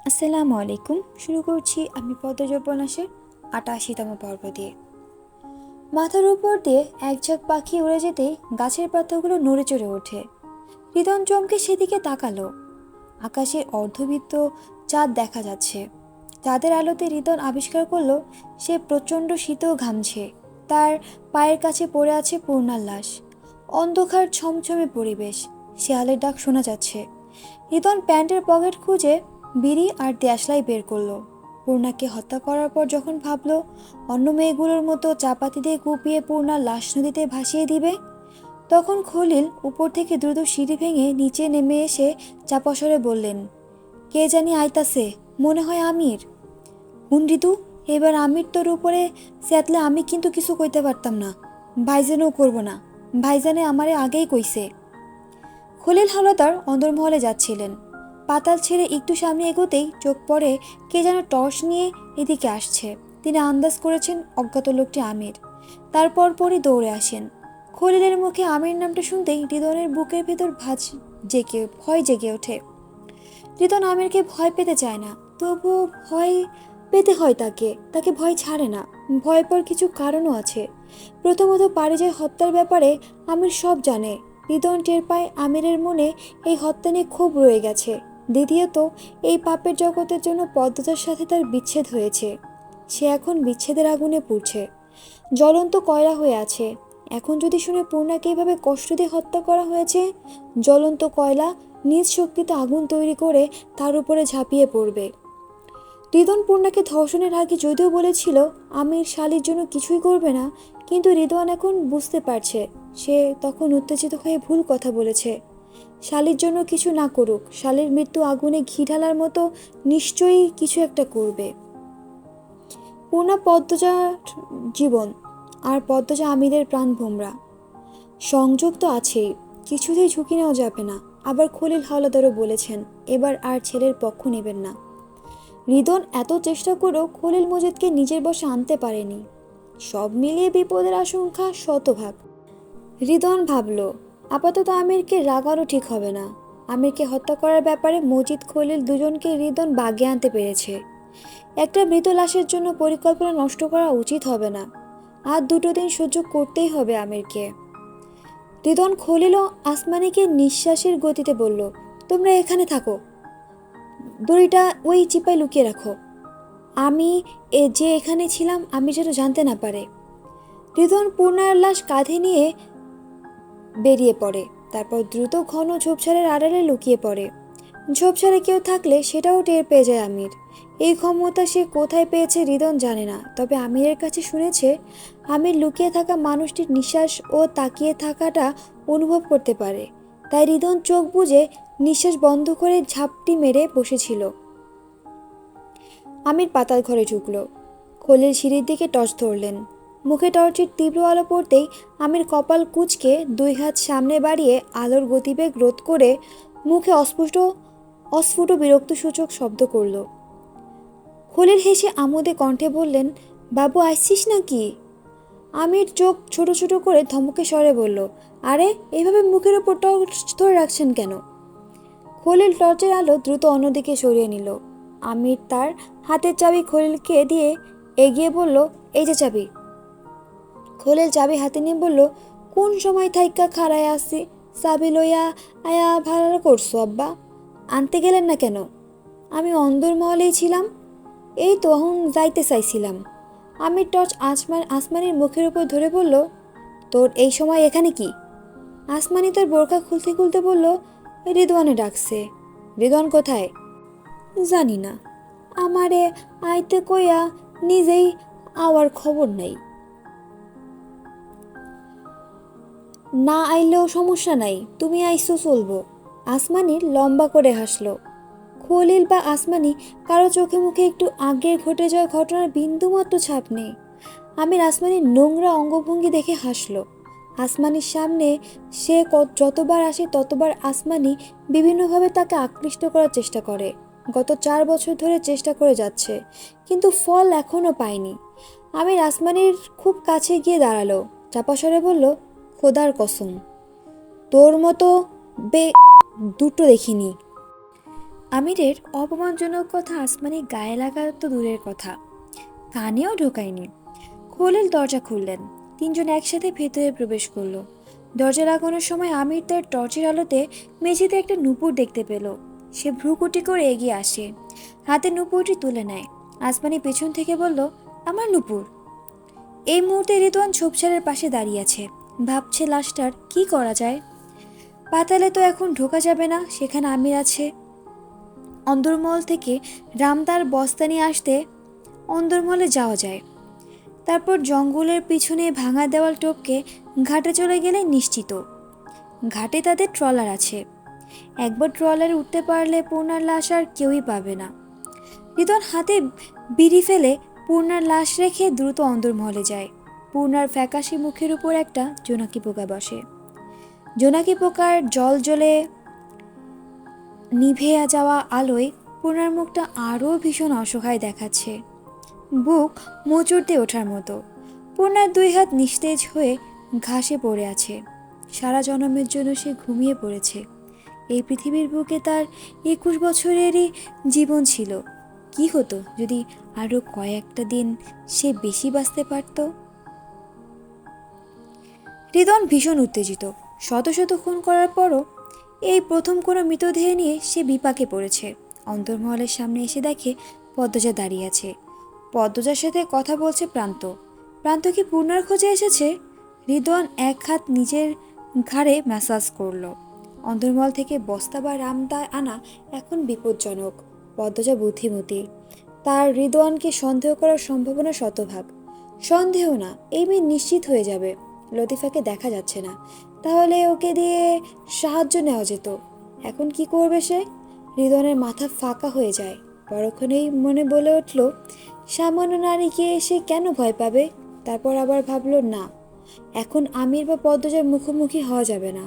আসসালামু আলাইকুম। শুরু করছি আমি পদ্মজ উপন্যাসের ৮৮তম পর্ব দিয়ে। মাথার উপর দিয়ে এক ঝাঁক পাখি উড়ে যেতেই গাছের পাতাগুলো নড়ে চড়ে ওঠে। হৃদন চমকে সেদিকে তাকালো। আকাশে অর্ধবৃত্ত চাঁদ দেখা যাচ্ছে। চাঁদের আলোতে হৃদন আবিষ্কার করলো সে প্রচণ্ড শীতেও ঘামছে। তার পায়ের কাছে পড়ে আছে পূর্ণার লাশ। অন্ধকার ছমছমে পরিবেশ, শেয়ালের ডাক শোনা যাচ্ছে। হৃদন প্যান্টের পকেট খুঁজে বিড়ি আর দেশলাই বের করলো। পূর্ণাকে হত্যা করার পর যখন ভাবলো অন্য মেয়েগুলোর মতো চাপাতি দিয়ে কুপিয়ে পূর্ণার লাশ নদীতে ভাসিয়ে দিবে, তখন খলিল উপর থেকে দ্রুত সিঁড়ি ভেঙে নিচে নেমে এসে চাপা স্বরে বললেন, কে জানি আইতাছে, মনে হয় আমির। হুন ঋতু, এবার আমির তোর উপরে স্যাতলে আমি কিন্তু কিছু কইতে পারতাম না। ভাইজানও করবো না, ভাইজানে আমারে আগেই কইছে। খলিল হাওলাদার অন্দরমহলে যাচ্ছিলেন। পাতাল ছেড়ে একটু সামনে এগোতেই চোখ পড়ে কে যেন টর্চ নিয়ে এদিকে আসছে। তিনি আন্দাজ করেছেন অজ্ঞাত লোকটি আমির। তারপর পরই দৌড়ে আসেন। খলিলের মুখে আমির নামটা শুনতেই হৃদনের বুকের ভেতর ভয় জেগে ওঠে। হৃদন আমিরকে ভয় পেতে চায় না, তবুও ভয় পেতে হয় তাকে। তাকে ভয় ছাড়ে না। ভয় পাওয়ার কিছু কারণও আছে। প্রথমত, পারিজায় হত্যার ব্যাপারে আমির সব জানে। হৃদন টের পায় আমিরের মনে এই হত্যা নিয়ে ক্ষোভ রয়ে গেছে। দ্বিতীয়ত, এই পাপের জগতের জন্য পদ্মতার সাথে তার বিচ্ছেদ হয়েছে। সে এখন বিচ্ছেদের আগুনে পুড়ছে, জ্বলন্ত কয়লা হয়ে আছে। এখন যদি শুনে পূর্ণাকে এইভাবে কষ্ট দিয়ে হত্যা করা হয়েছে, জ্বলন্ত কয়লা নিজ শক্তিতে আগুন তৈরি করে তার উপরে ঝাঁপিয়ে পড়বে। হৃদন পূর্ণাকে ধর্ষণের আগে যদিও বলেছিল আমির শালির জন্য কিছুই করবে না, কিন্তু হৃদন এখন বুঝতে পারছে সে তখন উত্তেজিত হয়ে ভুল কথা বলেছে। শালির জন্য কিছু না করুক, শালির মৃত্যু আগুনে ঘি ঢালার মতো নিশ্চয়ই কিছু একটা করবে। পূর্ণা পদ্মজার জীবন, আর পদ্মজা আমিরের প্রাণ ভোমরা। সংযোগ তো আছেই, কিছুতেই ঝুঁকি নেওয়া যাবে না। আবার খলিল হাওলাদারও বলেছেন এবার আর ছেলের পক্ষ নেবেন না। হৃদন এত চেষ্টা করেও খলিল মজিদকে নিজের বশে আনতে পারেনি। সব মিলিয়ে বিপদের আশঙ্কা শতভাগ। হৃদন ভাবল, আপাতত আমিরকে রাগানো ঠিক হবে না। আমিরকে হত্যা করার ব্যাপারে মজিদ খলিল দুজনকে হৃদন বাগে আনতে পেরেছে। একটা মৃত লাশের জন্য পরিকল্পনা নষ্ট করা উচিত হবে না। আর দুটো দিন সহ্য করতেই হবে আমিরকে। হৃদন খলিল ও আসমানিকে নিঃশ্বাসের গতিতে বলল, তোমরা এখানে থাকো, দড়িটা ওই চিপায় লুকিয়ে রাখো। আমি যে এখানে ছিলাম আমি যেন জানতে না পারে। হৃদন পূর্ণার লাশ কাঁধে নিয়ে বেরিয়ে পড়ে। তারপর দ্রুত ঘন ঝোপঝাড়ের আড়ালে লুকিয়ে পড়ে। ঝোপঝাড়ে কেউ থাকলে সেটাও টের পেয়ে যায় আমির। এই ক্ষমতা সে কোথায় পেয়েছে হৃদন জানে না, তবে আমিরের কাছে শুনেছে আমির লুকিয়ে থাকা মানুষটির নিঃশ্বাস ও তাকিয়ে থাকাটা অনুভব করতে পারে। তাই হৃদন চোখ বুজে নিঃশ্বাস বন্ধ করে ঝাপটি মেরে বসেছিল। আমির পাতাল ঘরে ঢুকলো। খলিল সিঁড়ির দিকে টর্চ ধরলেন। মুখে টর্চের তীব্র আলো পড়তেই আমির কপাল কুঁচকে দুই হাত সামনে বাড়িয়ে আলোর গতিবেগ রোধ করে মুখে অস্ফুট বিরক্তসূচক শব্দ করল। খলিল হেসে আমোদে কণ্ঠে বললেন, বাবু আসছিস নাকি? আমির চোখ ছোট ছোট করে ধমকে স্বরে বলল, আরে এভাবে মুখের ওপর টর্চ ধরে রাখছেন কেন? খলিল টর্চের আলো দ্রুত অন্যদিকে সরিয়ে নিল। আমির তার হাতের চাবি খলিলকে দিয়ে এগিয়ে বলল, এই যে চাবি। খলিল চাবি হাতে নিয়ে বলল, কোন সময় থাইকা খাড়ায় আসি, চাবি লইয়া আয়া ভাড়া করছো আব্বা? আনতে গেলেন না কেন? আমি অন্দরমহলেই ছিলাম, এই তো এখন যাইতে চাইছিলাম। আমির টর্চ আসমানির মুখের উপর ধরে বলল, তোর এই সময় এখানে কি? আসমানি তার বোরকা খুলতে খুলতে বলল, রিদওয়ানে ডাকছে। রিদওয়ান কোথায়? জানি না, আমারে আইতে কইয়া নিজেই আওয়ার খবর নাই। না আইলেও সমস্যা নাই, তুমি আইসো চলবো। আসমানির লম্বা করে হাসলো। খলিল বা আসমানি কারো চোখে মুখে একটু আগে ঘটে যাওয়া ঘটনার বিন্দুমাত্র ছাপ নেই। আমির আসমানির নোংরা অঙ্গভঙ্গি দেখে হাসলো। আসমানির সামনে সে যতবার আসে ততবার আসমানি বিভিন্নভাবে তাকে আকৃষ্ট করার চেষ্টা করে। গত 4 বছর ধরে চেষ্টা করে যাচ্ছে, কিন্তু ফল এখনো পায়নি। আমির আসমানির খুব কাছে গিয়ে দাঁড়ালো, চাপা স্বরে বলল, খোদার কসম, তোর মতো বে দুটো দেখিনি। আমিরের অপমানজনক কথা আসমানি গায়ে লাগা তো দূরের কথা, কানেও ঢোকায়নি। খোলেল দরজা খুললেন। তিনজন একসাথে ভেতরে প্রবেশ করলো। দরজা লাগানোর সময় আমির তার টর্চের আলোতে মেঝেতে একটা নুপুর দেখতে পেল। সে ভ্রুকুটি করে এগিয়ে আসে, হাতে নুপুরটি তুলে নেয়। আসমানি পেছন থেকে বলল, আমার নুপুর। এই মুহূর্তে রিদওয়ান ঝোপঝাড়ের পাশে দাঁড়িয়ে আছে, ভাবছে লাশটার কি করা যায়। পাতালে তো এখন ঢোকা যাবে না, সেখানে আমির আছে। অন্দরমহল থেকে রামদার বস্তা নিয়ে আসতে অন্দরমহলে যাওয়া যায়, তারপর জঙ্গলের পিছনে ভাঙা দেওয়াল টপকে ঘাটে চলে গেলে নিশ্চিত। ঘাটে তাদের ট্রলার আছে, একবার ট্রলারে উঠতে পারলে পূর্ণার লাশ আর কেউই পাবে না। রিদন হাতে বিড়ি ফেলে পূর্ণার লাশ রেখে দ্রুত অন্দরমহলে যায়। পূর্ণার ফ্যাকাশে মুখের উপর একটা জোনাকি পোকা বসে। জোনাকি পোকার জল জ্বলে নিভে যাওয়া আলোয় পূর্ণার মুখটা আরও ভীষণ অসহায় দেখাচ্ছে, বুক মোচড়তে ওঠার মতো। পূর্ণার দুই হাত নিস্তেজ হয়ে ঘাসে পড়ে আছে। সারা জন্মের জন্য সে ঘুমিয়ে পড়েছে। এই পৃথিবীর বুকে তার 21 বছরেরই জীবন ছিল। কি হতো যদি আরও কয়েকটা দিন সে বেশি বাঁচতে পারত। হৃদন ভীষণ উত্তেজিত। শত শত খুন করার পরও এই প্রথম কোনো মৃতদেহ নিয়ে সে বিপাকে পড়েছে। অন্তর্মহলের সামনে এসে দেখে পদ্মজা দাঁড়িয়ে আছে। পদ্মজার সাথে কথা বলছে প্রান্ত। প্রান্ত কি পূর্ণার খোঁজে এসেছে? হৃদওয়ান এক হাত নিজের ঘাড়ে ম্যাসাজ করলো। অন্তর্মহল থেকে বস্তা বা রামদা আনা এখন বিপজ্জনক। পদ্মজা বুদ্ধিমতী, তার হৃদওয়ানকে সন্দেহ করার সম্ভাবনা শতভাগ। সন্দেহ না, এই মেয়ে নিশ্চিত হয়ে যাবে লতিফাকে দেখা যাচ্ছে না, তাহলে ওকে দিয়ে সাহায্য নেওয়া যেত। এখন কি করবে সে? হৃদনের মাথা ফাঁকা হয়ে যায়। পরক্ষণেই মনে বলে উঠল, সামান্য নারীকে সে কেন ভয় পাবে। তারপর আবার ভাবল, না, এখন আমির বা পদ্মজার মুখোমুখি হওয়া যাবে না।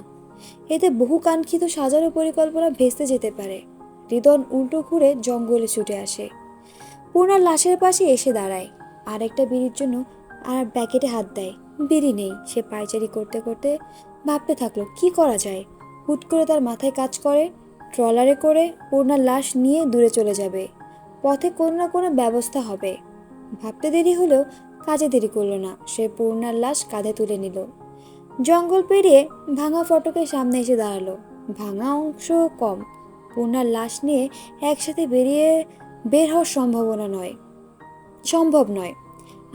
এতে বহু কাঙ্ক্ষিত সাজানো পরিকল্পনা ভেস্তে যেতে পারে। হৃদন উল্টো ঘুরে জঙ্গলে ছুটে আসে। পূর্ণার লাশের পাশে এসে দাঁড়ায়। আরেকটা বিড়ির জন্য আর প্যাকেটে হাত দেয়। বিড়ি নেই। সে পায়চারি করতে করতে ভাবতে থাকলো কি করা যায়। হুট করে তার মাথায় কাজ করে, ট্রলারে করে পূর্ণার লাশ নিয়ে দূরে চলে যাবে। পথে কোনো না কোনো ব্যবস্থা হবে। ভাবতে দেরি হলেও কাজে দেরি করলো না। সে পূর্ণার লাশ কাঁধে তুলে নিল। জঙ্গল পেরিয়ে ভাঙা ফটকের সামনে এসে দাঁড়ালো। ভাঙা অংশ কম। পূর্ণার লাশ নিয়ে একসাথে বের হওয়ার সম্ভব নয়।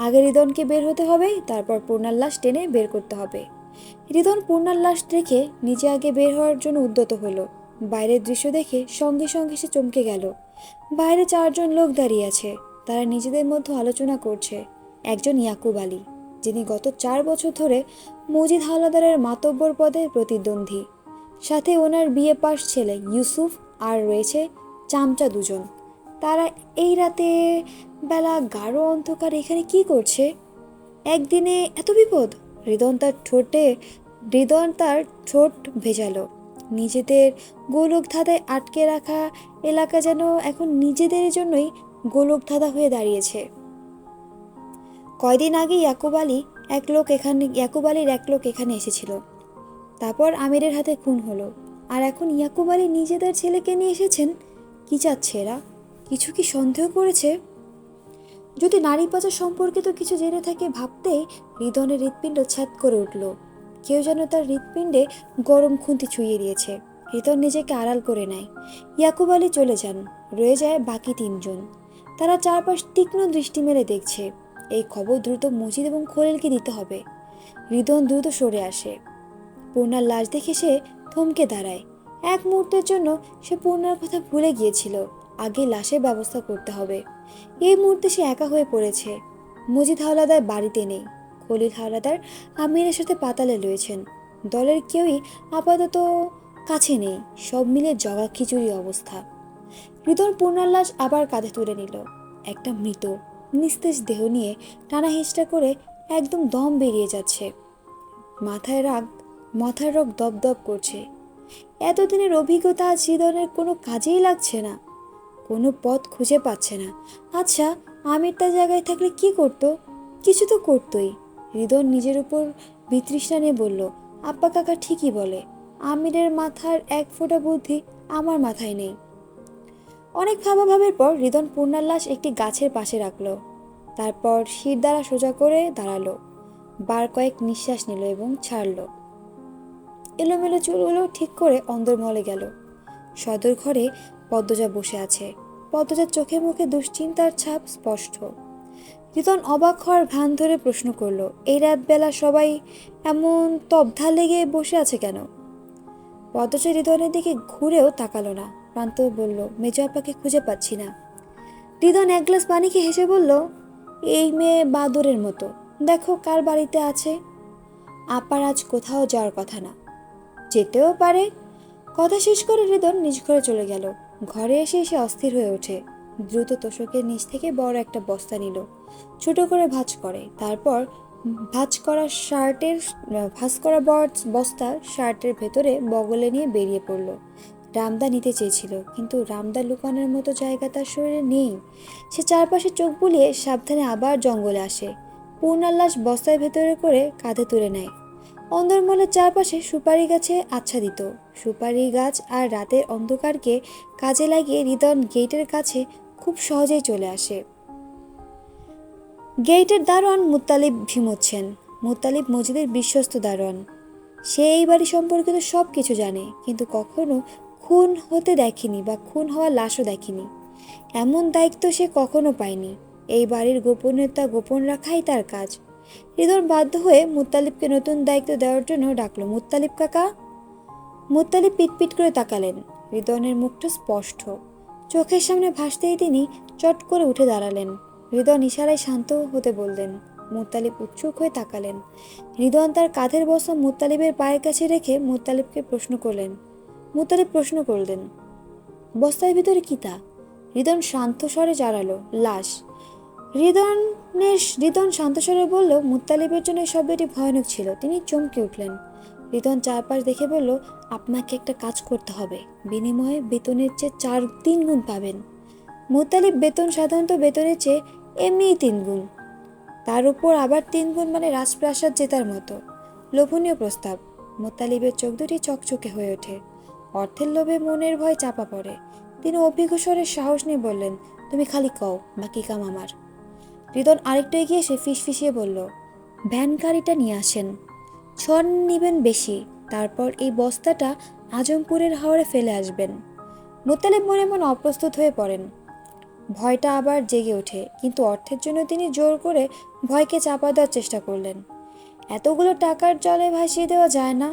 আগে হৃদনকে বের হতে হবে, তারপর পূর্ণার লাশ টেনে বের করতে হবে। হৃদন পূর্ণার লাশ রেখে নিজে আগে বের হওয়ার জন্য উদ্যত হলো। বাইরের দৃশ্য দেখে সঙ্গে সঙ্গে সে চমকে গেল। বাইরে 4 জন লোক দাঁড়িয়ে আছে। তারা নিজেদের মধ্যে আলোচনা করছে। একজন ইয়াকুব আলী, যিনি গত 4 বছর ধরে মজিদ হাওলাদারের মাতব্বর পদে প্রতিদ্বন্দ্বী। সাথে ওনার বিয়ে পাশ ছেলে ইউসুফ, আর রয়েছে চামচা 2 জন। তারা এই রাতে বেলা গাঢ় অন্ধকার এখানে কি করছে? একদিনে এত বিপদ! হৃদন তার ঠোঁট ভেজালো। নিজেদের গোলকধাঁধায় আটকে রাখা এলাকা যেন এখন নিজেদের জন্যই গোলকধাঁধা হয়ে দাঁড়িয়েছে। কয়দিন আগে ইয়াকুব আলীর এক লোক এখানে এসেছিল। তারপর আমিরের হাতে খুন হলো। আর এখন ইয়াকুব আলী নিজেদের ছেলেকে নিয়ে এসেছেন। কি চাচ্ছে এরা? কিছু কি সন্দেহ করেছে? যদি নারী পাচার সম্পর্কিত কিছু জেনে থাকে ভাবতেই হৃদনের হৃৎপিণ্ড ছ্যাদ করে উঠল। কেউ যেন তার হৃৎপিণ্ডে গরম খুন্তি ছুঁয়ে দিয়েছে। হৃদন নিজেকে আড়াল করে নেয়। ইয়াকুব আলী চলে যান, রয়ে যায় বাকি 3 জন। তারা চারপাশ তীক্ষ্ণ দৃষ্টি মেলে দেখছে। এই খবর দ্রুত মজিদ এবং খোলেলকে দিতে হবে। হৃদন দ্রুত সরে আসে। পূর্ণার লাশ দেখে সে থমকে দাঁড়ায়। এক মুহূর্তের জন্য সে পূর্ণার কথা ভুলে গিয়েছিল। আগে লাশের ব্যবস্থা করতে হবে। এই মুহূর্তে সে একা হয়ে পড়েছে। মজিদ হাওলাদার বাড়িতে নেই। খলিল হাওলাদার আমিরের সাথে পাতালে রয়েছেন। দলের কেউই আপাতত কাছে নেই। সব মিলে জগা খিচুড়ি অবস্থা। হৃদন পূর্ণার লাশ আবার কাঁধে তুলে নিল। একটা মৃত নিস্তেজ দেহ নিয়ে টানা হেঁচড়া করে একদম দম বেরিয়ে যাচ্ছে। মাথার রগ দপদপ করছে। এতদিনের অভিজ্ঞতা আজ হৃদনের কোনো কাজেই লাগছে না। কোনো পথ খুঁজে পাচ্ছে না। আচ্ছা, আমির তার জায়গায় থাকলে কি করতো? কিছু তো করতোই। হৃদন নিজের উপর বিতৃষ্ণা নিয়ে বলল, আব্বা কাকা ঠিকই বলে, আমিরের মাথার এক ফোঁটা বুদ্ধি আমার মাথায় নেই। অনেক ভাবাভাবির পর হৃদন পূর্ণার লাশ একটি গাছের পাশে রাখলো। তারপর শির দ্বারা সোজা করে দাঁড়ালো, বার কয়েক নিঃশ্বাস নিল এবং ছাড়লো। এলোমেলো চুলগুলো ঠিক করে অন্দরমহলে গেল। সদর ঘরে পদ্মজা বসে আছে। পদ্মজার চোখে মুখে দুশ্চিন্তার ছাপ স্পষ্ট। রিতন অবাক হওয়ার ভান ধরে প্রশ্ন করলো, এই রাতবেলা সবাই এমন তবধা লেগে বসে আছে কেন? পদ্মজা রিদনের দিকে ঘুরেও তাকালো না। প্রান্ত বলল, মেজো আপাকে খুঁজে পাচ্ছি না। রিদন এক গ্লাস পানি খেয়ে হেসে বলল, এই মেয়ে বাদরের মতো, দেখো কার বাড়িতে আছে। আপার আজ কোথাও যাওয়ার কথা না, যেতেও পারে। কথা শেষ করে হৃদন নিজ ঘরে চলে গেল। ঘরে এসে এসে অস্থির হয়ে ওঠে। দ্রুত তোষকের নিচ থেকে বড় একটা বস্তা নিল, ছোট করে ভাঁজ করে। তারপর ভাঁজ করা বস্তা শার্টের ভেতরে বগলে নিয়ে বেরিয়ে পড়ল। রামদা নিতে চেয়েছিল, কিন্তু রামদা লুকানোর মতো জায়গা তার শরীরে নেই। সে চারপাশে চোখ বুলিয়ে সাবধানে আবার জঙ্গলে আসে। পূর্ণার লাশ বস্তার ভেতরে করে কাঁধে তুলে নেয়। অন্দরমহলের চারপাশে সুপারি গাছে আচ্ছাদিত। সুপারি গাছ আর রাতের অন্ধকারকে কাজে লাগিয়ে হৃদন গেটের কাছে খুব সহজেই চলে আসে। গেটের দারোয়ান মুত্তালিব ভিমোচ্ছেন। মুত্তালিব মসজিদের বিশ্বস্ত দারোয়ান। সে এই বাড়ি সম্পর্কিত সব কিছু জানে, কিন্তু কখনো খুন হতে দেখেনি বা খুন হওয়ার লাশও দেখেনি। এমন দায়িত্ব সে কখনো পায়নি। এই বাড়ির গোপনীয়তা গোপন রাখাই তার কাজ। হৃদয় বাধ্য হয়ে মুত্তালিবকে নতুন দায়িত্ব দেওয়ার জন্য ডাকলো, মুত্তালিব কাকা। মুত্তালিব পিটপিট করে তাকালেন। হৃদয়ের মুখটা স্পষ্ট, চোখের সামনে ভাসতেই তিনি চট করে উঠে দাঁড়ালেন। হৃদয় ইশারায় শান্ত হতে বললেন। মুত্তালিব উৎসুক হয়ে তাকালেন। হৃদয় তার কাঁধের বস্তা মুত্তালিবের পায়ের কাছে রেখে মুত্তালিব প্রশ্ন করলেন, বস্তার ভিতরে কি তা? হৃদয় শান্ত স্বরে জানালো, লাশ। হৃদন শান্ত স্বরে বলল, মুত্তালিবের জন্য এই শব্দটি ভয়ানক ছিল। তিনি চমকে উঠলেন। হৃদন চারপাশ দেখে বলল, আপনাকে একটা কাজ করতে হবে, বিনিময়ে বেতনের চেয়ে 4-3 গুণ পাবেন। মুত্তালিব সাধারণত বেতনের চেয়ে এমনিই 3 গুণ, তার উপর আবার 3 গুণ মানে রাজপ্রাসাদ জেতার মতো। লোভনীয় প্রস্তাব। মুত্তালিবের চোখ দুটি চকচকে হয়ে ওঠে। অর্থের লোভে মনের ভয় চাপা পড়ে। তিনি অভিজ্ঞ স্বরে সাহস নিয়ে বললেন, তুমি খালি কও, বাকি কাম আমার। হৃদন আরেকটু এগিয়ে এসে ফিসফিসিয়ে বলল, ভ্যান গাড়িটা নিয়ে আসেন, ছন নিবেন বেশি, তারপর এই বস্তাটা আজমপুরের হাওরে ফেলে আসবেন। মুত্তালিব মনে মনে অপ্রস্তুত হয়ে পড়েন। ভয়টা আবার জেগে ওঠে, কিন্তু অর্থের জন্য তিনি জোর করে ভয়কে চাপা দেওয়ার চেষ্টা করলেন। এতগুলো টাকার জলে ভাসিয়ে দেওয়া যায় না,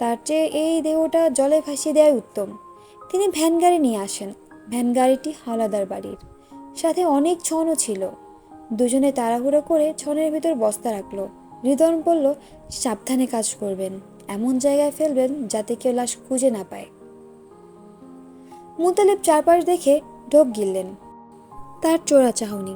তার চেয়ে এই দেহটা জলে ভাসিয়ে দেওয়াই উত্তম। তিনি ভ্যান গাড়ি নিয়ে আসেন। ভ্যান গাড়িটি হাওলাদার বাড়ির, সাথে অনেক ছনও ছিল। দুজনে তাড়াহুড়ো করে ছনের ভিতর বস্তা রাখলো। হৃদয় বলল, সাবধানে কাজ করবেন, এমন জায়গায় ফেলবেন যাতে কেউ লাশ খুঁজে না পায়। মুত্তালিব চারপাশ দেখে ঢোক গিললেন। তার চোরা চাহনি।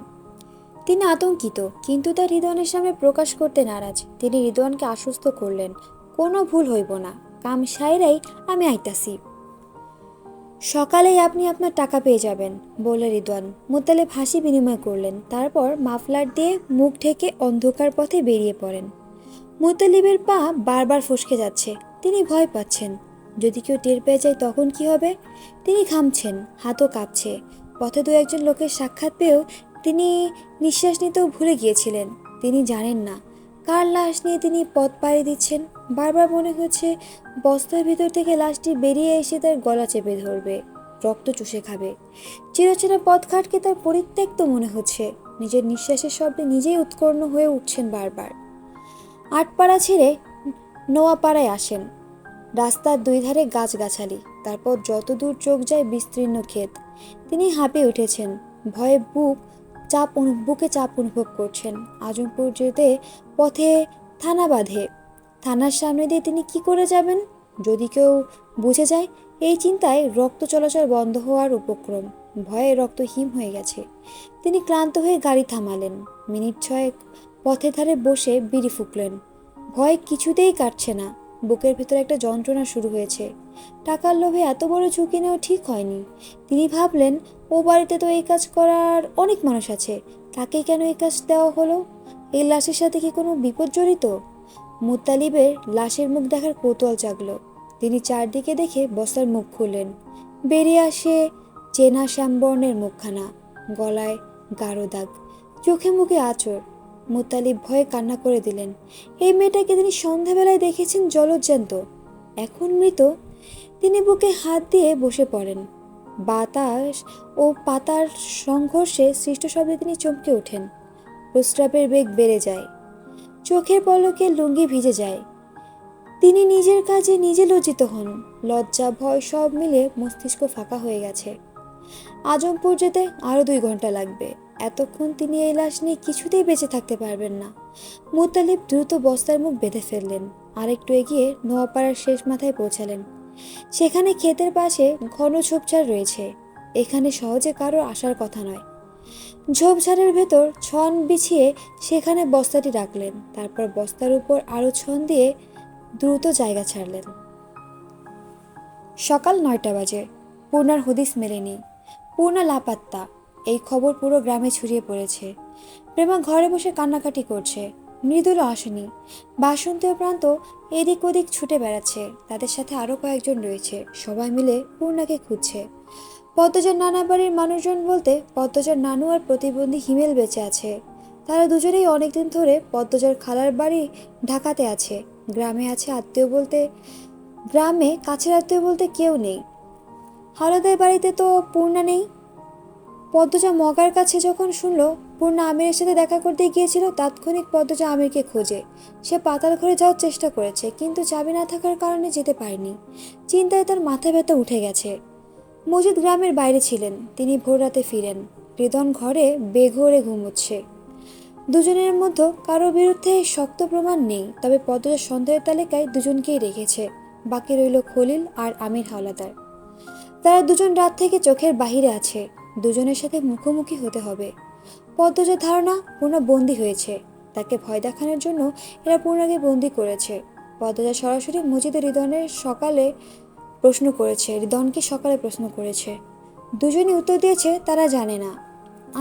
তিনি আতঙ্কিত, কিন্তু তার হৃদয়ের সামনে প্রকাশ করতে নারাজ। তিনি হৃদয়কে আশ্বস্ত করলেন, কোনো ভুল হইব না, কাম সাইরাই আমি আইতাছি। সকালেই আপনি আপনার টাকা পেয়ে যাবেন, বলে হৃদয়। মুত্তালিব হাসি বিনিময় করলেন। তারপর মাফলার দিয়ে মুখ ঢেকে অন্ধকার পথে বেরিয়ে পড়েন। মুত্তালিবের পা বারবার ফসকে যাচ্ছে। তিনি ভয় পাচ্ছেন, যদি কেউ টের পেয়ে যায় তখন কি হবে। তিনি ঘামছেন, হাতও কাঁপছে। পথে 2-1 লোকের সাক্ষাৎ পেয়েও তিনি নিঃশ্বাস নিতেও ভুলে গিয়েছিলেন। তিনি জানেন না কার লাশ নিয়ে তিনি পথ পাড়ি দিচ্ছেন। বারবার মনে হচ্ছে বস্তার ভিতর থেকে লাশটি বেরিয়ে এসে তার গলা চেপে ধরবে, রক্ত চুষে খাবে। চিরচেনা পথ ঘাটকে তার পরিত্যক্ত মনে হচ্ছে। নিজের নিঃশ্বাসের শব্দে নিজেই উৎকর্ণ হয়ে উঠছেন বারবার। আটপাড়া ছেড়ে নোয়াপাড়ায় আসেন। রাস্তার 2 ধারে গাছগাছালি, তারপর যতদূর চোখ যায় বিস্তীর্ণ ক্ষেত। তিনি হাঁপিয়ে উঠেছেন, ভয়ে বুকে চাপ অনুভব করছেন। আজমপুর যেতে পথে থানা বাঁধে। থানার সামনে দিয়ে তিনি কি করে যাবেন? যদি কেউ বুঝে যায়, এই চিন্তায় রক্ত চলাচল বন্ধ হওয়ার উপক্রম। ভয়ে রক্ত হিম হয়ে গেছে। তিনি ক্লান্ত হয়ে গাড়ি থামালেন। মিনিট 6 পথের ধারে বসে বিড়ি ফুঁকলেন। ভয় কিছুতেই কাটছে না। বুকের ভিতরে একটা যন্ত্রণা শুরু হয়েছে। টাকার লোভে এত বড় ঝুঁকি নেওয়া ঠিক হয়নি। তিনি ভাবলেন, ও বাড়িতে তো এই কাজ করার অনেক মানুষ আছে, তাকেই কেন এই কাজ দেওয়া হলো? এই লাশের সাথে কি কোনো বিপদ জড়িত? মুত্তালিবের লাশের মুখ দেখার কৌতূহল জাগলো। তিনি চারদিকে দেখে বস্তার মুখ খুললেন। বেরিয়ে আসে চেনা শ্যামবর্ণের মুখখানা, গলায় গাঢ় দাগ, চোখে মুখে আঁচড়। মুত্তালিব ভয়ে কান্না করে দিলেন। এই মেয়েটাকে তিনি সন্ধ্যাবেলায় দেখেছেন জলজ্যান্ত, এখন মৃত। তিনি বুকে হাত দিয়ে বসে পড়েন। বাতাস ও পাতার সংঘর্ষে সৃষ্ট শব্দে তিনি চমকে ওঠেন। প্রস্রাবের বেগ বেড়ে যায়, চোখের পলকে লুঙ্গি ভিজে যায়। তিনি নিজের কাজে নিজে লজ্জিত হন। লজ্জা ভয় সব মিলে মস্তিষ্ক ফাঁকা হয়ে গেছে। আজমপুর যেতে আরও 2 ঘন্টা লাগবে। এতক্ষণ তিনি এই লাশ নিয়ে কিছুতেই বেঁচে থাকতে পারবেন না। মুত্তালিব দ্রুত বস্তার মুখ বেঁধে ফেললেন। আরেকটু এগিয়ে নোয়াপাড়ার শেষ মাথায় পৌঁছালেন। সেখানে ক্ষেতের পাশে ঘন ঝোপঝাড় রয়েছে। এখানে সহজে কারো আসার কথা নয়। ঝোপঝাড়ের ভেতর ছন বিছিয়ে সেখানে বস্তাটি রাখলেন। তারপর বস্তার উপর আরও ছন দিয়ে দ্রুত জায়গা ছাড়লেন। সকাল 9টা বাজে। পূর্ণার হদিস মেলেনি। পূর্ণা লাপাত্তা। এই খবর পুরো গ্রামে ছড়িয়ে পড়েছে। প্রেমা ঘরে বসে কান্নাকাটি করছে। মৃদুলও আসেনি। বাসন্তী ও প্রান্ত এদিক ওদিক ছুটে বেড়াচ্ছে। তাদের সাথে আরও কয়েকজন রয়েছে। সবাই মিলে পূর্ণাকে খুঁজছে। পদ্মজার নানা বাড়ির মানুষজন বলতে পদ্মজার নানু আর প্রতিবন্ধী হিমেল বেঁচে আছে। তারা দুজনেই অনেকদিন ধরে পদ্মজার খালার বাড়ি ঢাকাতে আছে। গ্রামে কাছের আত্মীয় বলতে কেউ নেই। হারাদের বাড়িতে তো পূর্ণা নেই। পদ্মজা মগার কাছে যখন শুনল পূর্ণা আমিরের সাথে দেখা করতে গিয়েছিল, তাৎক্ষণিক পদ্মজা আমিরকে খোঁজে। সে পাতাল ঘরে যাওয়ার চেষ্টা করেছে, কিন্তু চাবি না থাকার কারণে যেতে পারেনি। চিন্তায় তার মাথা ব্যথা উঠে গেছে। মজিদ গ্রামের বাইরে ছিলেন। তিনি ভোর রাতে ফিরেন। রিদন ঘরে বেঘোরে ঘুমোচ্ছে। দুজনের মধ্যে কারো বিরুদ্ধে শক্ত প্রমাণ নেই, তবে পদ্মজা সন্দেহের তালিকায় দুজনকেই রেখেছে। বাকি রইল খলিল আর আমির হাওলাদার। তারা দুজন রাত থেকে চোখের বাহিরে আছে। দুজনের সাথে মুখোমুখি হতে হবে। পদ্মজার ধারণা পূর্ণা বন্দী হয়েছে। তাকে ভয় দেখানোর জন্য এরা পূর্ণাকে বন্দী করেছে। পদ্মজা সরাসরি মজিদ ও রিদনকে সকালে প্রশ্ন করেছে। দুজনই উত্তর দিয়েছে তারা জানে না।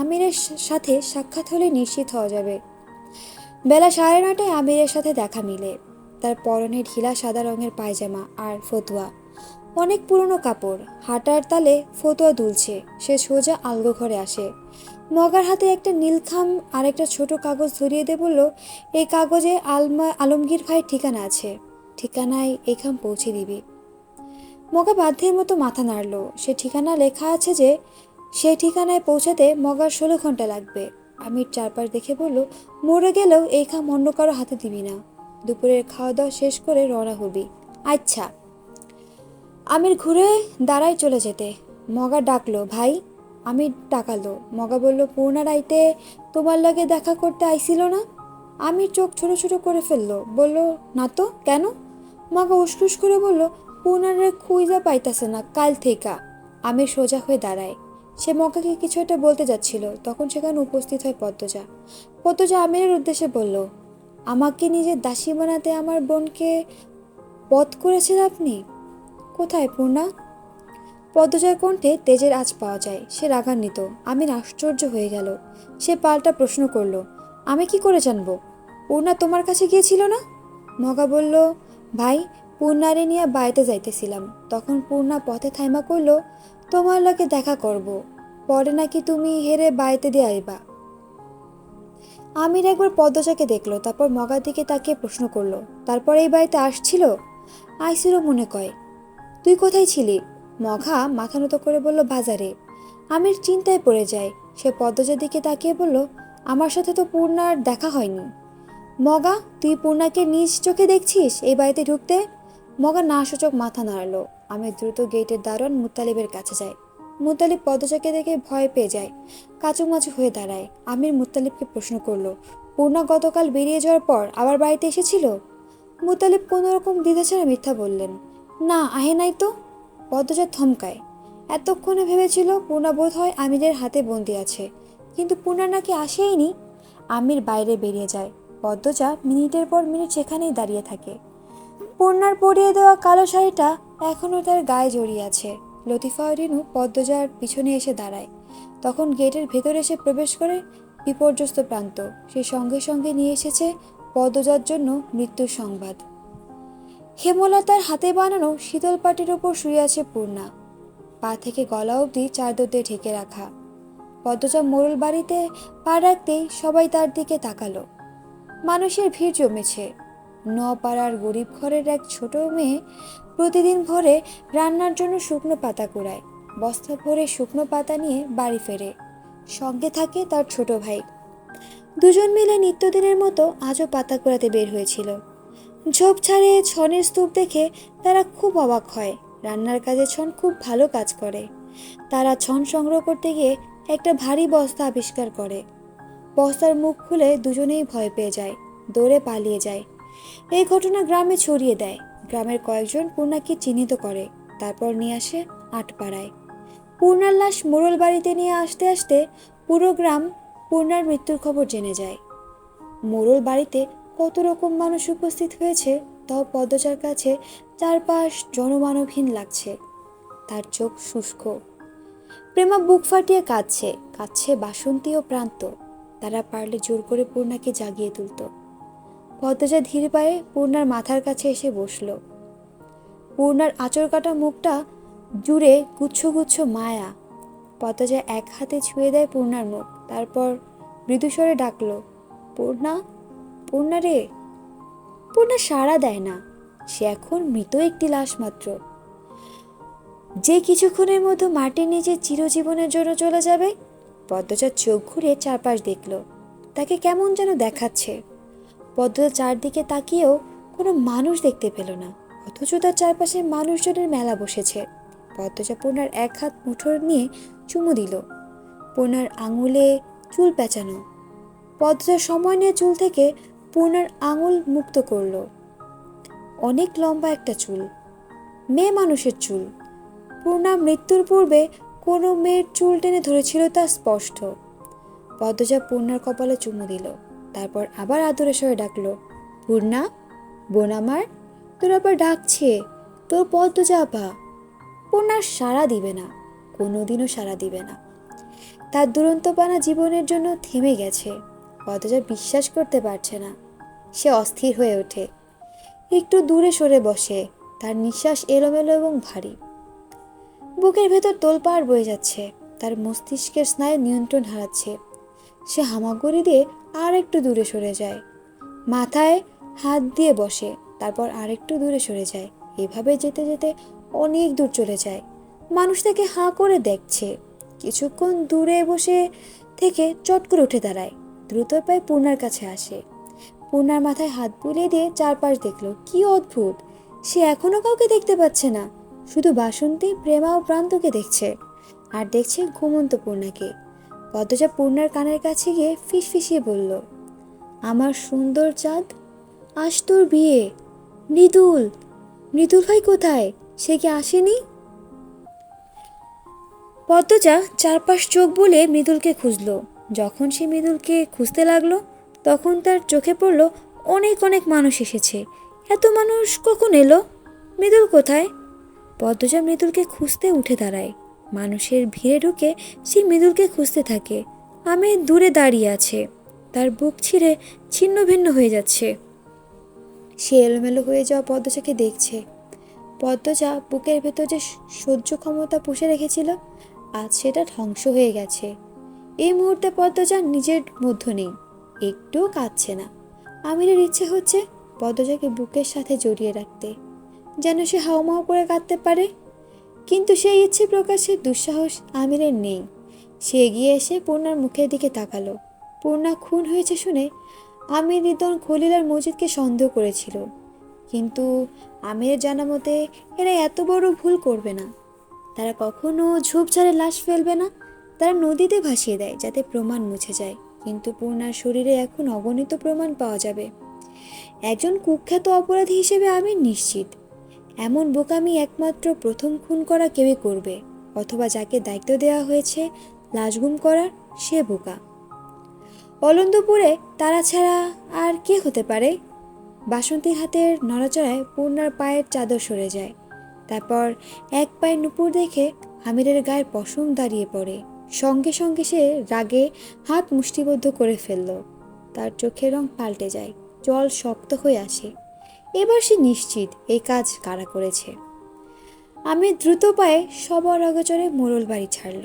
আমিরের সাথে সাক্ষাৎ হলে নিশ্চিত হওয়া যাবে। বেলা 9:30টায় আমিরের সাথে দেখা মিলে। তার পরনে ঢিলা সাদা রঙের পায়জামা আর ফতুয়া, অনেক পুরনো কাপড়। হাঁটার তালে ফতুয়া দুলছে। সে সোজা আলগো ঘরে আসে। মগার হাতে একটা নীলখাম আর একটা ছোট কাগজ ধরিয়ে দিয়ে বলল, এই কাগজে আলমগীর ভাইয়ের ঠিকানা আছে। ঠিকানায় এই খাম পৌঁছে দিবি। মগা বাধ্যের মতো মাথা নাড়ল। সে ঠিকানা লেখা আছে যে, সেই ঠিকানায় পৌঁছাতে মগার 16 ঘন্টা লাগবে। আমির চারপাশ দেখে বলল, মরে গেলেও এই খাম অন্য কারো হাতে দিবি না। দুপুরের খাওয়া দাওয়া শেষ করে রওনা হবি। আচ্ছা। আমির ঘুরে দাঁড়ায় চলে যেতে। মগা ডাকলো, ভাই। আমির ডাকালো। মগা বলল, পূর্ণা রাইতে তোমার লাগে দেখা করতে আইছিল না? আমির চোখ ছোট ছোট করে ফেললো। বলল, না তো, কেন? মগা উসখুস করে বলল, পূর্ণারে খুঁজা পাইতাছে না কাল থেকা। আমির সোজা হয়ে দাঁড়ায়। সে মগাকে কিছু একটা বলতে যাচ্ছিল, তখন সেখানে উপস্থিত হয় পদ্মজা। পদ্মজা আমিরের উদ্দেশ্যে বলল, আমাকে নিজের দাসী বানাতে আমার বোনকে বধ করেছেন আপনি? কোথায় পূর্ণা? পদ্মজার কণ্ঠে তেজের আঁচ পাওয়া যায়। সে রাগান্বিত। আমির আশ্চর্য হয়ে গেল। সে পাল্টা প্রশ্ন করল, আমি কি করে জানবো? পূর্ণা তোমার কাছে গিয়েছিল না? মগা বলল, ভাই, পূর্ণারে নিয়ে বাড়িতে যাইতেছিলাম, তখন পূর্ণা পথে থাইমা করল, তোমার লগে দেখা করব, পরে নাকি তুমি হেরে বাড়িতে দিয়ে আইবা। আমির একবার পদ্মজাকে দেখলো, তারপর মগার দিকে তাকিয়ে প্রশ্ন করলো, তারপর এই বাড়িতে আসছিল? আইছিল মনে কয়। তুই কোথায় ছিলি? মঘা মাথা নত করে বলল, বাজারে। আমির চিন্তায় পড়ে যায়। সে পদ্মজার দিকে তাকিয়ে বলল, আমার সাথে তো পূর্ণার দেখা হয়নি। মগা, তুই পূর্ণাকে নিজ চোখে দেখছিস এই বাড়িতে ঢুকতে? মগা না সূচক মাথা নাড়ল। আমির দ্রুত গেটের দারোয়ান মুত্তালিবের কাছে যায়। মুত্তালিব পদ্মজাকে দেখে ভয় পেয়ে যায়, কাচুমাচু হয়ে দাঁড়ায়। আমির মুত্তালিবকে প্রশ্ন করলো, পূর্ণা গতকাল বেরিয়ে যাওয়ার পর আবার বাড়িতে এসেছিল? মুত্তালিব কোনোরকম দ্বিধা ছাড়া মিথ্যা বললেন, না, আহে নাই তো। পদ্মজা থমকায়। এতক্ষণে ভেবেছিল পূর্ণা বোধ হয় আমিরের হাতে বন্দি আছে, কিন্তু পূর্ণা নাকি আসেইনি। আমির বাইরে বেরিয়ে যায়। পদ্মজা মিনিটের পর মিনিট সেখানেই দাঁড়িয়ে থাকে। পূর্ণার পরিয়ে দেওয়া কালো শাড়িটা এখনও তার গায়ে জড়িয়ে আছে। লতিফা ও রিনু পদ্মজার পিছনে এসে দাঁড়ায়। তখন গেটের ভেতরে এসে প্রবেশ করে বিপর্যস্ত প্রান্ত। সে সঙ্গে সঙ্গে নিয়ে এসেছে পদ্মজার জন্য মৃত্যুর সংবাদ। হেমলতার হাতে বানানো শীতল পাটির ওপর শুয়ে আছে পূর্ণা। পা থেকে গলা অবধি চাদর দিয়ে ঢেকে রাখা। পদ্মজা মোড়ল বাড়িতে পা রাখতেই সবাই তার দিকে তাকালো। মানুষের ভিড় জমেছে। পাড়ার গরিব ঘরের এক ছোট মেয়ে প্রতিদিন ভোরে রান্নার জন্য শুকনো পাতা কুড়ায়, বস্তা ভরে শুকনো পাতা নিয়ে বাড়ি ফেরে। সঙ্গে থাকে তার ছোট ভাই। দুজন মিলে নিত্যদিনের মতো আজও পাতা কুড়াতে বের হয়েছিল। ঝোপঝাড়ে ছনের স্তূপ দেখে তারা খুব অবাক হয়। রান্নার কাজে ছন খুব ভালো কাজ করে। তারা ছন সংগ্রহ করতে গিয়ে একটা ভারী বস্তা আবিষ্কার করে। বস্তার মুখ খুলে দুজনেই ভয় পেয়ে যায়, দৌড়ে পালিয়ে যায়। এই ঘটনা গ্রামে ছড়িয়ে দেয়। গ্রামের কয়েকজন পূর্ণাকে চিহ্নিত করে, তারপর নিয়ে আসে আটপাড়ায়। পূর্ণার লাশ মোড়ল বাড়িতে নিয়ে আসতে আসতে পুরো গ্রাম পূর্ণার মৃত্যুর খবর জেনে যায়। মোড়ল বাড়িতে কত রকম মানুষ উপস্থিত হয়েছে তাও পদ্মজার কাছে চারপাশ জনমানবহীন লাগছে। তার চোখ শুষ্ক। প্রেমা বুক ফাটিয়ে কাঁদছে, কাঁদছে বাসন্তী ও প্রান্ত। তারা পারলে জোর করে পূর্ণাকে জাগিয়ে তুলত। পদ্মজা ধীর পায়ে পূর্ণার মাথার কাছে এসে বসল। পূর্ণার আঁচড় কাটা মুখটা জুড়ে গুচ্ছ গুচ্ছ মায়া। পদ্মজা এক হাতে ছুঁয়ে দেয় পূর্ণার মুখ, তারপর মৃদুস্বরে ডাকলো, পূর্ণা, পূর্ণা রে। পূর্ণা সাড়া দেয় না। সে এখন মৃত একটি লাশ মাত্র, যে কিছুক্ষণের মধ্যে মাটির নিচে চিরজীবনের জন্য চলে যাবে। পদ্মজার চোখ ঘুরে চারপাশ দেখল। তাকে কেমন যেন দেখাচ্ছে। পদ্মজা চারদিকে তাকিয়েও কোনো মানুষ দেখতে পেল না, অথচ তার চারপাশে মানুষজনের মেলা বসেছে। পদ্মজা পূর্ণার এক হাত মুঠোর নিয়ে চুমু দিল। পূর্ণার আঙুলে চুল পেঁচানো। পদ্মজা সময় নিয়ে চুল থেকে পূর্ণার আঙুল মুক্ত করল। অনেক লম্বা একটা চুল, মেয়ে মানুষের চুল। পূর্ণা মৃত্যুর পূর্বে কোনো মেয়ের চুল টেনে ধরেছিল তা স্পষ্ট। পদ্মজা পূর্ণার কপালে চুমু দিল, তারপর আবার আদরে স্বরে ডাকলো, পূর্ণা, বোন আমার। তোর আবার ডাকছে, তোর পদ্মজা আপা। পূর্ণার সাড়া দিবে না, কোনোদিনও সাড়া দিবে না। তার দুরন্তপানা জীবনের জন্য থেমে গেছে। পদ্মজা বিশ্বাস করতে পারছে না। সে অস্থির হয়ে ওঠে, একটু দূরে সরে বসে। তার নিঃশ্বাস এলোমেলো এবং ভারী। বুকের ভেতর তোলপাড় বয়ে যাচ্ছে। তার মস্তিষ্কের স্নায়ু নিয়ন্ত্রণ হারাচ্ছে। সে হামাগুড়ি দিয়ে আর একটু দূরে সরে যায়, মাথায় হাত দিয়ে বসে, তারপর আর একটু দূরে সরে যায়। এভাবে যেতে যেতে অনেক দূর চলে যায়। মানুষ তাকে হাঁ করে দেখছে। কিছুক্ষণ দূরে বসে থেকে চট করে উঠে দাঁড়ায়, দ্রুত পায়ে পূর্ণার কাছে আসে। পূর্ণার মাথায় হাত বুলিয়ে দিয়ে চারপাশ দেখলো। কি অদ্ভুত, সে এখনো কাউকে দেখতে পাচ্ছে না, শুধু বাসন্তী, প্রেমা ও প্রান্তকে দেখছে। আর দেখছে ঘুমন্ত পূর্ণাকে। পদ্মজা পূর্ণার কানের কাছে গিয়ে ফিসফিসিয়ে বলল, আমার সুন্দর চাঁদ, আজ তোর বিয়ে। মৃদুল, মৃদুল ভাই কোথায়? সে কি আসেনি? পদ্মজা চারপাশ চোখ বুলিয়ে মৃদুলকে খুঁজল। যখন সে মৃদুলকে খুঁজতে লাগলো, তখন তার চোখে পড়ল অনেক অনেক মানুষ এসেছে। এত মানুষ কখন এলো? মৃদুল কোথায়? পদ্মজা মৃদুলকে খুঁজতে উঠে দাঁড়ায়। মানুষের ভিড়ে ঢুকে সে মৃদুলকে খুঁজতে থাকে। আমি দূরে দাঁড়িয়ে আছে, তার বুক ছিঁড়ে ছিন্ন ভিন্ন হয়ে যাচ্ছে। সে এলোমেলো হয়ে যাওয়া পদ্মজাকে দেখছে। পদ্মজা বুকের ভেতর যে সহ্য ক্ষমতা পুষে রেখেছিল, আজ সেটা ধ্বংস হয়ে গেছে। এই মুহূর্তে পদ্মজা নিজের মধ্য নেই, একটুও কাঁদছে না। আমিরের ইচ্ছে হচ্ছে পদ্মজাকে বুকের সাথে জড়িয়ে রাখতে, যেন সে হাউমাউ করে কাঁদতে পারে। কিন্তু সেই ইচ্ছে প্রকাশের দুঃসাহস আমিরের নেই। সে এগিয়ে এসে পূর্ণার মুখের দিকে তাকালো। পূর্ণা খুন হয়েছে শুনে আমির, রিদন, খলিল আর মজিদকে সন্দেহ করেছিল, কিন্তু আমিরের জানা মতে এরা এত বড় ভুল করবে না। তারা কখনো ঝোপঝাড়ে লাশ ফেলবে না, তারা নদীতে ভাসিয়ে দেয় যাতে প্রমাণ মুছে যায়। কিন্তু পূর্ণার শরীরে এখন অগণিত প্রমাণ পাওয়া যাবে। একজন কুখ্যাত অপরাধী হিসেবে আমি নিশ্চিত এমন বোকামি একমাত্র প্রথম খুন করা কেউই করবে, অথবা যাকে দায়িত্ব দেওয়া হয়েছে লাশ গুম করার, সে বোকা। অলন্দপুরে তারা ছাড়া আর কে হতে পারে? বাসন্তীর হাতের নড়াচড়ায় পূর্ণার পায়ের চাদর সরে যায়। তারপর এক পায়ে নুপুর দেখে আমিরের গায়ের পশম দাঁড়িয়ে পড়ে। সঙ্গে সঙ্গে সে রাগে হাত মুষ্টিবদ্ধ করে ফেলল। তার চোখের রং পাল্টে যায়, জল শক্ত হয়ে আসে। এবার সে নিশ্চিত এই কাজ কারা করেছে। আমি দ্রুত পায়ে সবার অগোচরে মোড়ল বাড়ি ছাড়ল।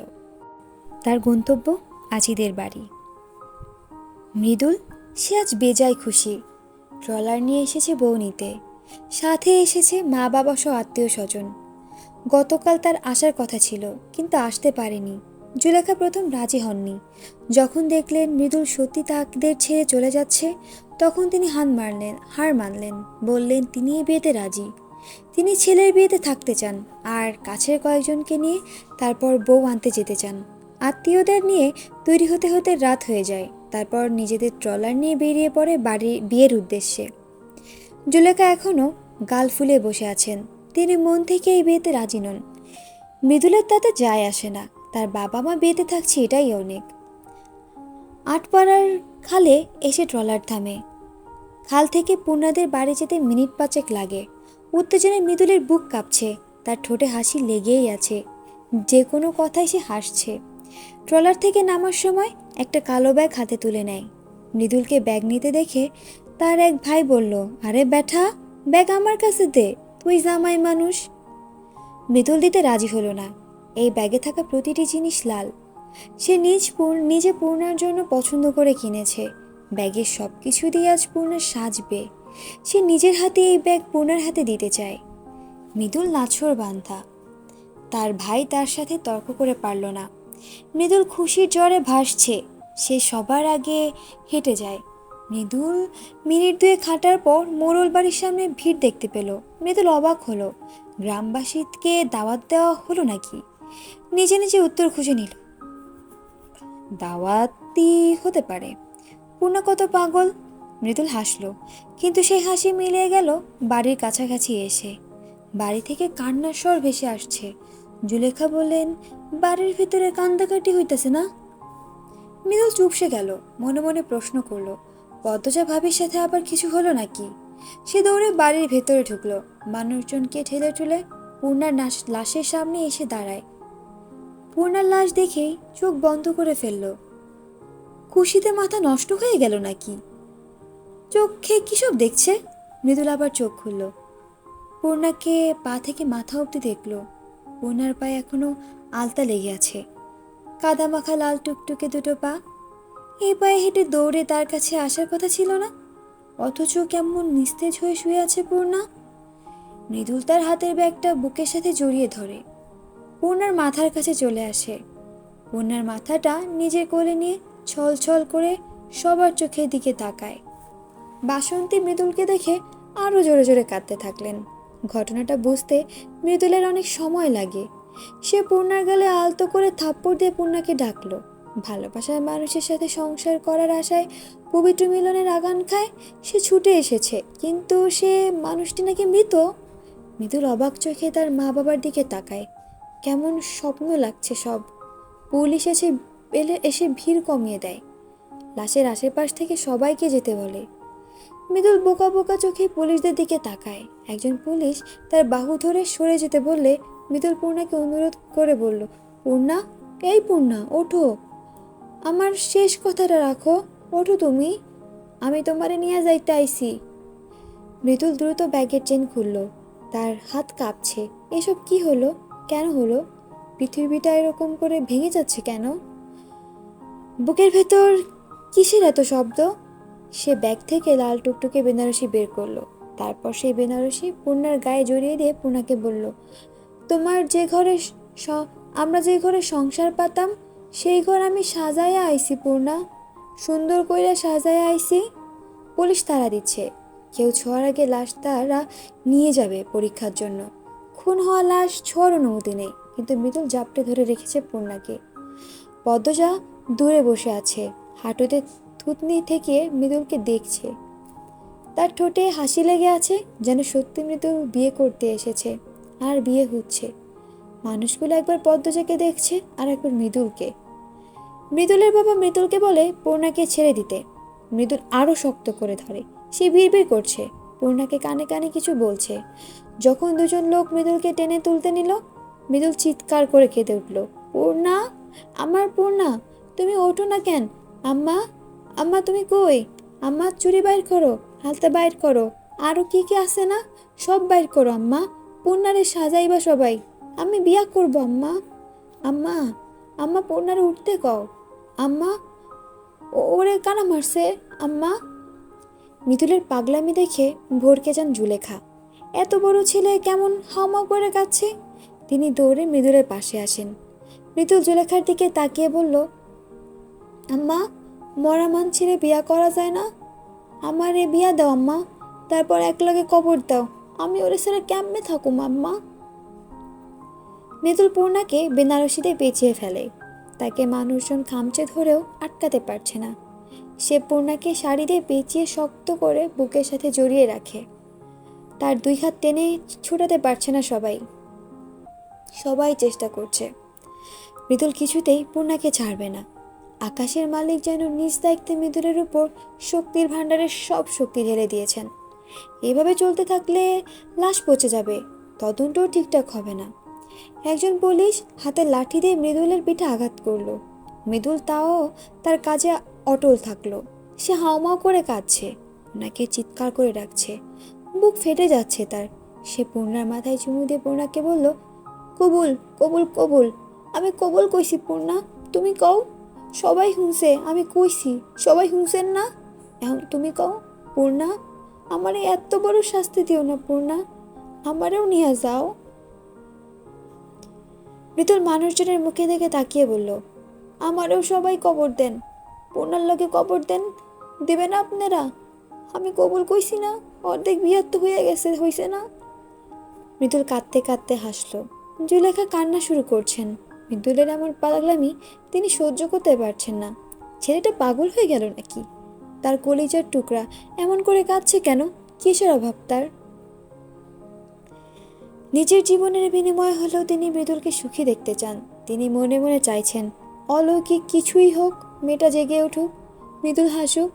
তার গন্তব্য আজিদের বাড়ি। মৃদুল, সে আজ বেজায় খুশি। ট্রলার নিয়ে এসেছে বউ নিতে, সাথে এসেছে মা বাবা সহ আত্মীয় স্বজন। গতকাল তার আসার কথা ছিল, কিন্তু আসতে পারেনি। জুলেখা প্রথম রাজি হননি। যখন দেখলেন মৃদুল সত্যি তাদের ছেড়ে চলে যাচ্ছে, তখন তিনি হার মানলেন। বললেন তিনি এই বিয়েতে রাজি। তিনি ছেলের বিয়েতে থাকতে চান, আর কাছের কয়েকজনকে নিয়ে তারপর বউ আনতে যেতে চান। আত্মীয়দের নিয়ে তৈরি হতে হতে রাত হয়ে যায়। তারপর নিজেদের ট্রলার নিয়ে বেরিয়ে পড়ে বিয়ের উদ্দেশ্যে। জুলেখা এখনও গাল ফুলে বসে আছেন। তিনি মন থেকে এই বিয়েতে রাজি নন। মৃদুলের তাতে যায় আসে না, তার বাবা মা বিয়েতে থাকছে এটাই অনেক। আটপাড়ার খালে এসে ট্রলার থামে। খাল থেকে পূর্ণাদের বাড়ি যেতে মিনিট 5 লাগে। উত্তেজনায় মৃদুলের বুক কাঁপছে, তার ঠোঁটে হাসি লেগেই আছে। যে কোনো কথায় সে হাসছে। ট্রলার থেকে নামার সময় একটা কালো ব্যাগ হাতে তুলে নেয়। মৃদুলকে ব্যাগ নিতে দেখে তার এক ভাই বলল, আরে ব্যাটা, ব্যাগ আমার কাছে দে, তুই জামাই মানুষ। মৃদুল দিতে রাজি হলো না। এই ব্যাগে থাকা প্রতিটি জিনিস লাল। সে নিজে পূর্ণার জন্য পছন্দ করে কিনেছে। ব্যাগের সব কিছু দিয়ে আজ পূর্ণা সাজবে। সে নিজের হাতে এই ব্যাগ পূর্ণার হাতে দিতে চায়। মৃদুল নাছোড় বান্ধা। তার ভাই তার সাথে তর্ক করে পারল না। মৃদুল খুশির জ্বরে ভাসছে। সে সবার আগে হেঁটে যায়। মৃদুল মিনিট 2 হাঁটার পর মোড়ল বাড়ির সামনে ভিড় দেখতে পেল। মৃদুল অবাক হলো, গ্রামবাসীকে দাওয়াত দেওয়া হলো নাকি? নিজে নিজে উত্তর খুঁজে নিল, দাওয়াতি হতে পারে। পূর্ণা কত পাগল। মৃদুল হাসলো, কিন্তু সেই হাসি মিলিয়ে গেল বাড়ির কাছাকাছি এসে। বাড়ি থেকে কান্নার স্বর ভেসে আসছে। জুলেখা বললেন, বাড়ির ভিতরে কান্দাকাটি হইতেছে না? মৃদুল চুপসে গেল, মনে মনে প্রশ্ন করলো, পদ্মজা ভাবির সাথে আবার কিছু হলো নাকি? সে দৌড়ে বাড়ির ভেতরে ঢুকলো। মানুষজনকে ঠেলে ঠুলে পূর্ণার লাশের সামনে এসে দাঁড়ায়। পূর্ণার লাশ দেখেই চোখ বন্ধ করে ফেলল। খুশিতে মাথা নষ্ট হয়ে গেল নাকি? চোখে কিসব দেখছে? মৃদুল আবার চোখ খুলল। পূর্ণাকে পা থেকে মাথা অবধি দেখল। পূর্ণার পায়ে এখনো আলতা লেগে আছে, কাদা মাখা লাল টুকটুকে দুটো পা। এই পায়ে হেঁটে দৌড়ে তার কাছে আসার কথা ছিল না, অথচ কেমন নিস্তেজ হয়ে শুয়ে আছে পূর্ণা। মৃদুল তার হাতের ব্যাগটা বুকের সাথে জড়িয়ে ধরে। পূর্ণার মাথার কাছে চলে আসে। পূর্ণার মাথাটা নিজের কোলে নিয়ে ছল ছল করে সবার চোখের দিকে তাকায়। বাসন্তী মৃদুলকে দেখে আরো জোরে জোরে কাঁদতে থাকলেন। ঘটনাটা বুঝতে মৃদুলের অনেক সময় লাগে। সে পূর্ণার গালে আলতো করে থাপ্পড় দিয়ে পূর্ণাকে ডাকলো। ভালোবাসার মানুষের সাথে সংসার করার আশায় পবিত্র মিলনের আকাঙ্ক্ষায় সে ছুটে এসেছে, কিন্তু সে মানুষটি নাকি মৃত। মৃদুল অবাক চোখে তার মা বাবার দিকে তাকায়। কেমন স্বপ্ন লাগছে সব। পুলিশ এসে ভিড় কমিয়ে দেয়। লাশের আশেপাশ থেকে সবাইকে যেতে বলে। মৃদুল বোকা বোকা চোখে পুলিশদের দিকে তাকায়। একজন পুলিশ তার বাহু ধরে সরে যেতে বললে মৃদুল পূর্ণাকে অনুরোধ করে বলল, পূর্ণা, এই পূর্ণা, ওঠো, আমার শেষ কথাটা রাখো, ওঠো তুমি, আমি তোমারে নিয়ে যাইতে আইছি। মৃদুল দ্রুত ব্যাগের চেন খুলল। তার হাত কাঁপছে। এসব কি হলো? কেন হলো? পৃথিবীটা এরকম করে ভেঙে যাচ্ছে কেন? বুকের ভেতর কিসের এত শব্দ? সে ব্যাগ থেকে লাল টুকটুকে বেনারসি বের করলো। তারপর সেই বেনারসি পূর্ণার গায়ে জড়িয়ে দিয়ে পূর্ণাকে বলল, তোমার যে ঘরে আমরা যে ঘরে সংসার পাতাম, সেই ঘর আমি সাজাইয়া আইছি পূর্ণা, সুন্দর কইরা সাজাইয়া আইছি। পুলিশ তাড়া দিচ্ছে। কেউ ছোঁয়ার আগে লাশ তারা নিয়ে যাবে পরীক্ষার জন্য। খুন হওয়া লাশ ছোঁয়ার অনুমতি নেই, কিন্তু মৃদুল জাপটে ধরে রেখেছে পূর্ণাকে। পদ্মজা দূরে বসে আছে, হাঁটুতে থুতনি থেকে মৃদুলকে দেখছে। তার ঠোঁটে হাসি লেগে আছে, যেন সত্যি মৃদুল বিয়ে করতে এসেছে আর বিয়ে হচ্ছে। মানুষগুলো একবার পদ্মজাকে দেখছে আর একবার মৃদুলকে। মৃদুলের বাবা মৃদুলকে বলে পূর্ণাকে ছেড়ে দিতে। মৃদুল আরো শক্ত করে ধরে। সে বিড়বিড় করছে, পূর্ণাকে কানে কানে কিছু বলছে। যখন দুজন লোক মৃদুলকে টেনে তুলতে নিল, মৃদুল চিৎকার করে কেঁদে উঠল, পূর্ণা, আমার পূর্ণা, তুমি ওঠো না কেন? আম্মা, আম্মা তুমি কই? আম্মা, চুড়ি বাইর করো, হালতা বাইর করো, আরো কি কি আছে না, সব বাইর করো আম্মা, পূর্ণারে সাজাইবা সবাই, আমি বিয়া করব আম্মা। আম্মা, আম্মা পূর্ণারে উঠতে কও। আম্মা, ওরে কানা মারছে আম্মা। মিতুলের পাগলামি দেখে ভরকে যান জুলেখা। এত বড় ছেলে কেমন হাউমাউ করে কাচ্ছে। তিনি দৌড়ে মৃদুলের পাশে আসেন। মৃদুল জুলেখার দিকে তাকিয়ে বলল, আম্মা, মরা মান ছেড়ে বিয়া করা যায় না? আমার এ বিয়া দাও আম্মা, তারপর একলগে কবর দাও। আমি ওরে ছেড়ে কেমনে থাকুম আম্মা? মৃদুল পূর্ণাকে বেনারসিতে পেঁচিয়ে ফেলে। তাকে মানুষজন খামচে ধরেও আটকাতে পারছে না। সে পূর্ণাকে শাড়ি দিয়ে পেঁচিয়ে শক্ত করে বুকের সাথে জড়িয়ে রাখে। তার দুই হাত টেনে ছুটাতে পারছে না সবাই। সবাই চেষ্টা করছে। মৃদুল কিছুতেই পূর্ণাকে ছাড়বে না। আকাশের মালিক যেন নিজ দায়িত্বে মৃদুলের উপর শক্তির ভাণ্ডারের সব শক্তি ঢেলে দিয়েছেন। এভাবে চলতে থাকলে লাশ পচে যাবে, তদন্তও ঠিকঠাক হবে না। একজন পুলিশ হাতে লাঠি দিয়ে মৃদুলের পিঠে আঘাত করলো। মৃদুল তাও তার কাজে অটল থাকলো। সে হাউমাউ করে কাঁদছে, পূর্ণাকে চিৎকার করে ডাকছে। বুক ফেটে যাচ্ছে তার। সে পূর্ণার মাথায় চুমু দিয়ে পূর্ণাকে বলল, কবুল কবুল কবুল, আমি কবুল কইছি পূর্ণা, তুমি কও। সবাই শুনছে আমি কইছি, সবাই শুনছেন না? এখন তুমি কও পূর্ণা, আমারে এত বড় শাস্তি দিও না পূর্ণা, আমারেও নিয়ে যাও। মৃদুল মানুষজনের মুখে দেখে তাকিয়ে বলল, আমারও সবাই কবর দেন, পূর্ণার লগে কবর দেন। দেবে না আপনারা? আমি কবুল কইছি না, অর্ধেক বিয়ার তো হয়ে গেছে, হইছে না? মৃদুল কাঁদতে কাঁদতে হাসলো। জুলেখা কান্না শুরু করছেন। মৃদুলের এমন পাগলামি তিনি সহ্য করতে পারছেন না। ছেলেটা পাগল হয়ে গেল নাকি? তার কলিজার টুকরা এমন করে কাঁদছে কেন? কিসের অভাব তার? নিজের জীবনের বিনিময় হলেও তিনি মৃদুলকে সুখী দেখতে চান। তিনি মনে মনে চাইছেন অলৌকিক কিছুই হোক, মেয়েটা জেগে উঠুক, মৃদুল হাসুক।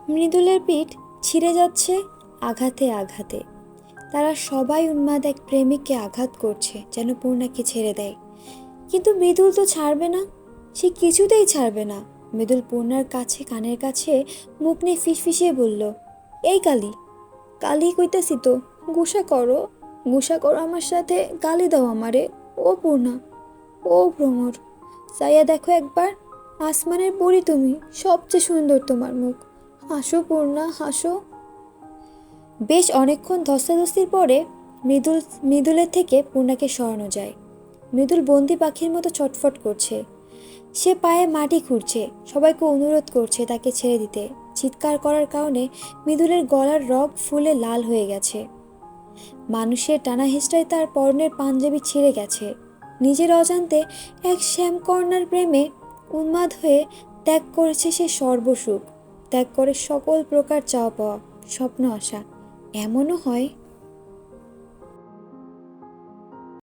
মৃদুলের পিঠ ছিঁড়ে যাচ্ছে আঘাতে আঘাতে। তারা সবাই উন্মাদ এক প্রেমিককে আঘাত করছে, যেন পূর্ণাকে ছেড়ে দেয়। কিন্তু মৃদুল তো ছাড়বে না, সে কিছুতেই ছাড়বে না। মৃদুল পূর্ণার কাছে কানের কাছে মুখ নিয়ে ফিসফিসিয়ে বলল, এই কালী, কালী কইতাছি তো, গুসা করো, গুসা করো আমার সাথে, গালি দাও আমারে। ও পূর্ণা, ও ভ্রমর, চাইয়া দেখো একবার, আসমানের পরি তুমি, সবচেয়ে সুন্দর তোমার মুখ, হাসো পূর্ণা হাসো। বেশ অনেকক্ষণ ধস্তাধস্তির পরে মৃদুলের থেকে পূর্ণাকে সরানো যায়। মৃদুল বন্দি পাখির মতো ছটফট করছে। সে পায়ে মাটি খুঁড়ছে, সবাইকে অনুরোধ করছে তাকে ছেড়ে দিতে। চিৎকার করার কারণে মৃদুলের গলার রগ ফুলে লাল হয়ে গেছে। মানুষের টানা হেঁচড়ায় তার পরনের পাঞ্জাবি ছিঁড়ে গেছে। নিজের অজান্তে এক শ্যামকর্ণার প্রেমে উন্মাদ হয়ে ত্যাগ করেছে সে সর্বসুখ, ত্যাগ করে সকল প্রকার চাওয়া পাওয়া, স্বপ্ন আসা। এমনও হয়